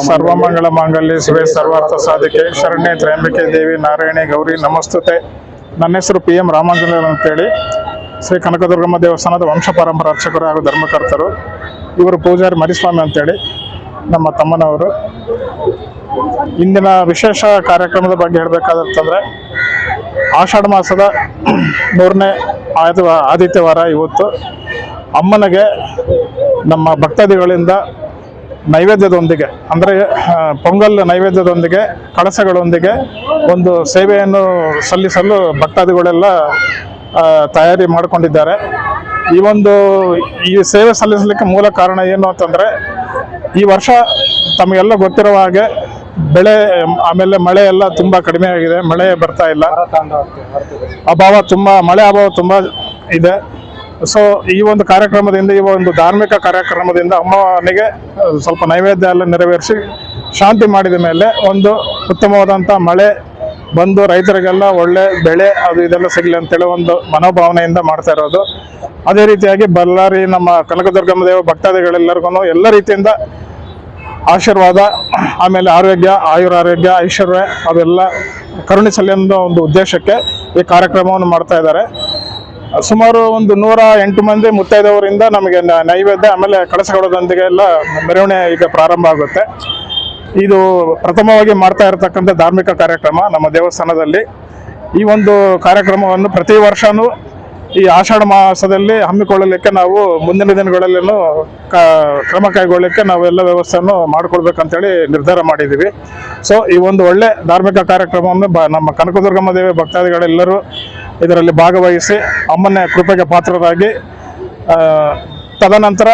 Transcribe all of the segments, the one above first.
ಸರ್ವಮಂಗಳ ಮಾಂಗಲ್ಯ ಶಿವೆ ಸರ್ವಾರ್ಥ ಸಾಧಿಕೆ ಶರಣ್ಯ ತ್ರ್ಯಂಬಕೆ ದೇವಿ ನಾರಾಯಣಿ ಗೌರಿ ನಮಸ್ತುತೆ. ನನ್ನ ಹೆಸರು PM ರಾಮಾಂಜನೇಯ ಅಂತೇಳಿ, ಶ್ರೀ ಕನಕದುರ್ಗಮ್ಮ ದೇವಸ್ಥಾನದ ವಂಶ ಪರಂಪರಾ ಅರ್ಚಕರು ಹಾಗೂ ಧರ್ಮಕರ್ತರು. ಇವರು ಪೂಜಾರಿ ಮರಿಸ್ವಾಮಿ ಅಂತೇಳಿ ನಮ್ಮ ತಮ್ಮನವರು. ಇಂದಿನ ವಿಶೇಷ ಕಾರ್ಯಕ್ರಮದ ಬಗ್ಗೆ ಹೇಳಬೇಕಾದಂತಂದ್ರೆ, ಆಷಾಢ ಮಾಸದ 3ನೇ ಆದಿತ್ಯವಾರ ಇವತ್ತು ಅಮ್ಮನಿಗೆ ನಮ್ಮ ಭಕ್ತಾದಿಗಳಿಂದ ನೈವೇದ್ಯದೊಂದಿಗೆ, ಅಂದರೆ ಪೊಂಗಲ್ ನೈವೇದ್ಯದೊಂದಿಗೆ ಕಳಸಗಳೊಂದಿಗೆ ಒಂದು ಸೇವೆಯನ್ನು ಸಲ್ಲಿಸಲು ಭಕ್ತಾದಿಗಳೆಲ್ಲ ತಯಾರಿ ಮಾಡಿಕೊಂಡಿದ್ದಾರೆ. ಈ ಸೇವೆ ಸಲ್ಲಿಸಲಿಕ್ಕೆ ಮೂಲ ಕಾರಣ ಏನು ಅಂತಂದರೆ, ಈ ವರ್ಷ ತಮಗೆಲ್ಲ ಗೊತ್ತಿರುವ ಹಾಗೆ ಬೆಳೆ ಆಮೇಲೆ ಮಳೆ ಎಲ್ಲ ತುಂಬ ಕಡಿಮೆ ಆಗಿದೆ. ಮಳೆ ಬರ್ತಾ ಇಲ್ಲ, ಮಳೆ ಅಭಾವ ತುಂಬ ಇದೆ. ಸೊ ಈ ಒಂದು ಕಾರ್ಯಕ್ರಮದಿಂದ, ಈ ಒಂದು ಧಾರ್ಮಿಕ ಕಾರ್ಯಕ್ರಮದಿಂದ ಅಮ್ಮನಿಗೆ ಸ್ವಲ್ಪ ನೈವೇದ್ಯ ಎಲ್ಲ ನೆರವೇರಿಸಿ ಶಾಂತಿ ಮಾಡಿದ ಮೇಲೆ ಒಂದು ಉತ್ತಮವಾದಂಥ ಮಳೆ ಬಂದು ರೈತರಿಗೆಲ್ಲ ಒಳ್ಳೆ ಬೆಳೆ ಅದು ಇದೆಲ್ಲ ಸಿಗಲಿ ಅಂತೇಳಿ ಒಂದು ಮನೋಭಾವನೆಯಿಂದ ಮಾಡ್ತಾ ಇರೋದು. ಅದೇ ರೀತಿಯಾಗಿ ಬಳ್ಳಾರಿ ನಮ್ಮ ಕನಕದುರ್ಗಮ್ಮ ದೇವ ಭಕ್ತಾದಿಗಳೆಲ್ಲರಿಗೂ ಎಲ್ಲ ರೀತಿಯಿಂದ ಆಶೀರ್ವಾದ, ಆಮೇಲೆ ಆರೋಗ್ಯ, ಆಯುರಾರೋಗ್ಯ, ಐಶ್ವರ್ಯ ಅವೆಲ್ಲ ಕರುಣಿಸಲಿ ಅನ್ನೋ ಒಂದು ಉದ್ದೇಶಕ್ಕೆ ಈ ಕಾರ್ಯಕ್ರಮವನ್ನು ಮಾಡ್ತಾ ಇದ್ದಾರೆ. ಸುಮಾರು ಒಂದು 108 ಮಂದಿ ಮುತ್ತೈದವರಿಂದ ನಮಗೆ ನೈವೇದ್ಯ ಆಮೇಲೆ ಕಳಸಗಳೊಂದಿಗೆ ಎಲ್ಲ ಮೆರವಣಿಗೆ ಈಗ ಪ್ರಾರಂಭ ಆಗುತ್ತೆ. ಇದು ಪ್ರಥಮವಾಗಿ ಮಾಡ್ತಾ ಇರತಕ್ಕಂಥ ಧಾರ್ಮಿಕ ಕಾರ್ಯಕ್ರಮ ನಮ್ಮ ದೇವಸ್ಥಾನದಲ್ಲಿ. ಈ ಒಂದು ಕಾರ್ಯಕ್ರಮವನ್ನು ಪ್ರತಿ ವರ್ಷವೂ ಈ ಆಷಾಢ ಮಾಸದಲ್ಲಿ ಹಮ್ಮಿಕೊಳ್ಳಲಿಕ್ಕೆ ನಾವು ಮುಂದಿನ ದಿನಗಳಲ್ಲೂ ಕ್ರಮ ಕೈಗೊಳ್ಳಲಿಕ್ಕೆ ನಾವೆಲ್ಲ ವ್ಯವಸ್ಥೆಯನ್ನು ಮಾಡಿಕೊಡ್ಬೇಕಂತೇಳಿ ನಿರ್ಧಾರ ಮಾಡಿದ್ದೀವಿ. ಸೊ ಈ ಒಂದು ಒಳ್ಳೆ ಧಾರ್ಮಿಕ ಕಾರ್ಯಕ್ರಮವನ್ನು ನಮ್ಮ ಕನಕದುರ್ಗಮ್ಮ ದೇವಿ ಭಕ್ತಾದಿಗಳೆಲ್ಲರೂ ಇದರಲ್ಲಿ ಭಾಗವಹಿಸಿ ಅಮ್ಮನ ಕೃಪೆಗೆ ಪಾತ್ರರಾಗಿ, ತದನಂತರ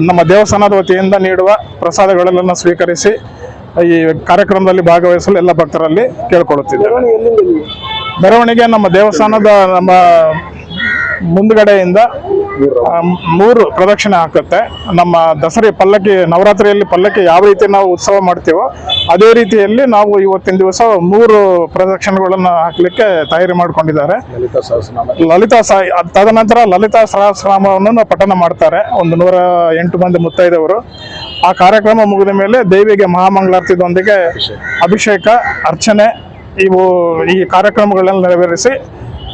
ನಮ್ಮ ದೇವಸ್ಥಾನದ ವತಿಯಿಂದ ನೀಡುವ ಪ್ರಸಾದಗಳೆಲ್ಲನ್ನು ಸ್ವೀಕರಿಸಿ ಈ ಕಾರ್ಯಕ್ರಮದಲ್ಲಿ ಭಾಗವಹಿಸಲು ಎಲ್ಲ ಭಕ್ತರಲ್ಲಿ ಕೇಳ್ಕೊಳ್ಳುತ್ತಿದ್ದೇವೆ. ಮೆರವಣಿಗೆ ನಮ್ಮ ದೇವಸ್ಥಾನದ ಮುಂದ್ಗಡೆಯಿಂದ 3 ಪ್ರದಕ್ಷಿಣೆ ಹಾಕುತ್ತೆ. ನಮ್ಮ ದಸರಾ ಪಲ್ಲಕ್ಕಿ, ನವರಾತ್ರಿಯಲ್ಲಿ ಪಲ್ಲಕ್ಕಿ ಯಾವ ರೀತಿ ನಾವು ಉತ್ಸವ ಮಾಡ್ತೀವೋ ಅದೇ ರೀತಿಯಲ್ಲಿ ನಾವು ಇವತ್ತಿನ ದಿವಸ 3 ಪ್ರದಕ್ಷಿಣೆಗಳನ್ನು ಹಾಕಲಿಕ್ಕೆ ತಯಾರಿ ಮಾಡಿಕೊಂಡಿದ್ದಾರೆ. ತದನಂತರ ಲಲಿತಾ ಸಹಸ್ರನಾಮವನ್ನು ಪಠಣ ಮಾಡ್ತಾರೆ ಒಂದು 108 ಮಂದಿ ಮುತ್ತೈದವರು. ಆ ಕಾರ್ಯಕ್ರಮ ಮುಗಿದ ಮೇಲೆ ದೇವಿಗೆ ಮಹಾಮಂಗಳಾರತಿಯೊಂದಿಗೆ ಅಭಿಷೇಕ, ಅರ್ಚನೆ ಈ ಕಾರ್ಯಕ್ರಮಗಳನ್ನು ನೆರವೇರಿಸಿ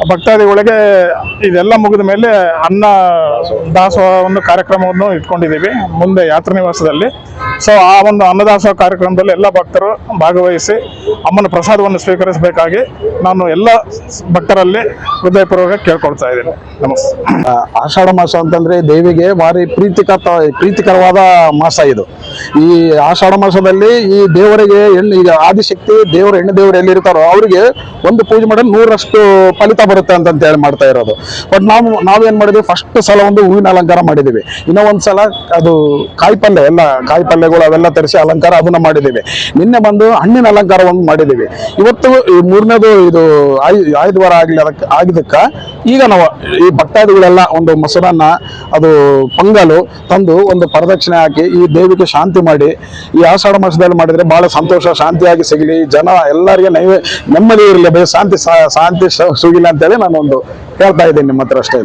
ಭಕ್ತಾದಿಗಳಿಗೆ ಇದೆಲ್ಲ ಮುಗಿದ ಮೇಲೆ ಅನ್ನ ದಾಸೋಹವನ್ನು ಕಾರ್ಯಕ್ರಮವನ್ನು ಇಟ್ಕೊಂಡಿದ್ದೀವಿ ಮುಂದೆ ಯಾತ್ರಾ ನಿವಾಸದಲ್ಲಿ. ಸೊ ಆ ಒಂದು ಅನ್ನದಾಸೋಹ ಕಾರ್ಯಕ್ರಮದಲ್ಲಿ ಎಲ್ಲ ಭಕ್ತರು ಭಾಗವಹಿಸಿ ಅಮ್ಮನ ಪ್ರಸಾದವನ್ನು ಸ್ವೀಕರಿಸಬೇಕಾಗಿ ನಾನು ಎಲ್ಲ ಭಕ್ತರಲ್ಲಿ ಹೃದಯಪೂರ್ವಕ ಕೇಳ್ಕೊಳ್ತಾ ಇದ್ದೀನಿ. ನಮಸ್ತೆ. ಆಷಾಢ ಮಾಸ ಅಂತಂದ್ರೆ ದೇವಿಗೆ ಭಾರಿ ಪ್ರೀತಿಕರವಾದ ಮಾಸ ಇದು. ಈ ಆಷಾಢ ಮಾಸದಲ್ಲಿ ಈ ದೇವರಿಗೆ ಈಗ ಆದಿಶಕ್ತಿ ದೇವರು, ಹೆಣ್ಣು ದೇವರು ಎಲ್ಲಿರ್ತಾರೋ ಅವರಿಗೆ ಒಂದು ಪೂಜೆ ಮಾಡಿ 100ರಷ್ಟು ಫಲಿತ ಬರುತ್ತೆ ಅಂತ ಹೇಳಿ ಮಾಡ್ತಾ ಇರೋದು. ಬಟ್ ನಾವೇನ್ ಮಾಡಿದ್ವಿ, ಫಸ್ಟ್ ಸಲ ಒಂದು ಹೂವಿನ ಅಲಂಕಾರ ಮಾಡಿದೀವಿ. ಇನ್ನೂ ಒಂದ್ಸಲ ಅದು ಕಾಯಿಪಲ್ಯಗಳು ಅವೆಲ್ಲ ತರಿಸಿ ಅಲಂಕಾರ ಅದನ್ನ ಮಾಡಿದೀವಿ. ನಿನ್ನೆ ಬಂದು ಹಣ್ಣಿನ ಅಲಂಕಾರ ಒಂದು ಮಾಡಿದೀವಿ. ಇವತ್ತು ಈ 3ನೇದು ಇದು ಆಯುಧವಾರ ಆಗಿದ್ದಕ್ಕ ಈಗ ನಾವು ಈ ಭಕ್ತಾದಿಗಳೆಲ್ಲ ಒಂದು ಮೊಸರನ್ನ, ಅದು ಪೊಂಗಲು ತಂದು ಒಂದು ಪ್ರದಕ್ಷಿಣೆ ಹಾಕಿ ಈ ದೇವಿಗೆ ಶಾಂತಿ ಮಾಡಿ ಈ ಆಷಾಢ ಮಾಸದಲ್ಲಿ ಮಾಡಿದ್ರೆ ಬಹಳ ಸಂತೋಷ, ಶಾಂತಿಯಾಗಿ ಸಿಗಲಿ, ಜನ ಎಲ್ಲರಿಗೆ ನೆಮ್ಮದಿ ಇರಲಿ, ಶಾಂತಿ ಸಿಗಿಲ್ಲ ಅಂತೇಳಿ ನಾನು ಒಂದು ಹೇಳ್ತಾ ಇದ್ದೀನಿ ನಿಮ್ಮ ಹತ್ರ ಅಷ್ಟೇ.